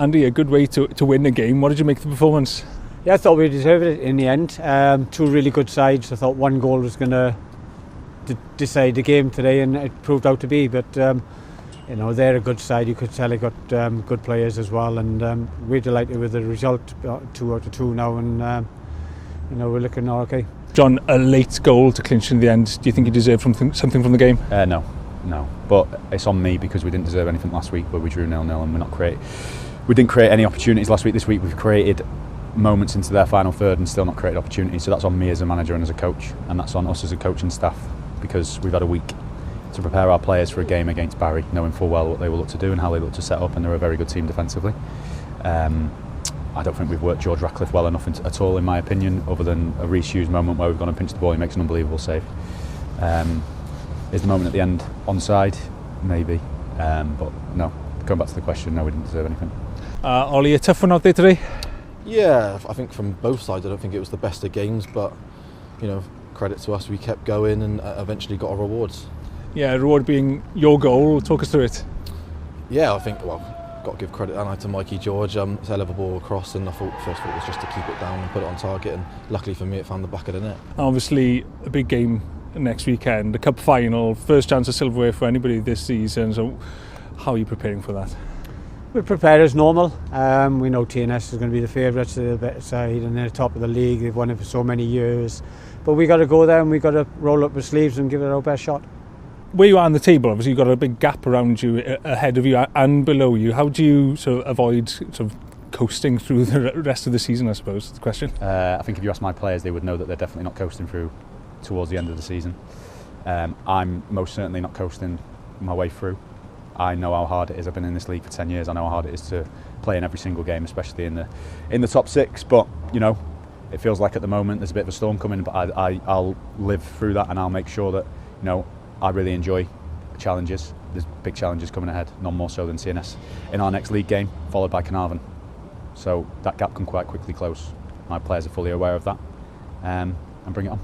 Andy, a good way to win the game. What did you make of the performance? Yeah, I thought we deserved it in the end. Two really good sides. I thought one goal was going to decide the game today, and it proved out to be. But they're a good side. You could tell they got good players as well, and we're delighted with the result. 2 out of 2 now, and we're looking all okay. John, a late goal to clinch in the end. Do you think you deserved something from the game? No. But it's on me because we didn't deserve anything last week, where we drew 0-0 and we didn't create any opportunities last week. This week we've created moments into their final third and still not created opportunities. So that's on me as a manager and as a coach, and that's on us as a coaching staff, because we've had a week to prepare our players for a game against Barri, knowing full well what they will look to do and how they look to set up, and they're a very good team defensively. I don't think we've worked George Ratcliffe well enough at all, in my opinion, other than a Reece Hughes moment where we've gone and pinched the ball. He makes an unbelievable save. Is the moment at the end onside? Maybe. But no, going back to the question, no, we didn't deserve anything. Ollie, a tough one out there today? Yeah, I think from both sides. I don't think it was the best of games, but credit to us, we kept going and eventually got our rewards. Yeah, reward being your goal. Talk us through it. Yeah, I think, got to give credit to Mikey George. It's a hell of a ball across, and I thought first thought was just to keep it down and put it on target, and luckily for me it found the back of the net. Obviously a big game next weekend, the cup final, first chance of silverware for anybody this season. So how are you preparing for that? We're prepared as normal. We know TNS is going to be the favourites, they're the better side, and they're top of the league. They've won it for so many years, but we got to go there and we got to roll up our sleeves and give it our best shot. Where you are on the table, obviously you've got a big gap around you, ahead of you and below you. How do you sort of avoid coasting through the rest of the season, I suppose, is the question? I think if you ask my players, they would know that they're definitely not coasting through towards the end of the season. I'm most certainly not coasting my way through. I know how hard it is. I've been in this league for 10 years. I know how hard it is to play in every single game, especially in the top 6. But it feels like at the moment there's a bit of a storm coming. But I'll live through that, and I'll make sure that I really enjoy challenges. There's big challenges coming ahead, none more so than TNS in our next league game, followed by Carnarvon. So that gap can quite quickly close. My players are fully aware of that, and bring it on.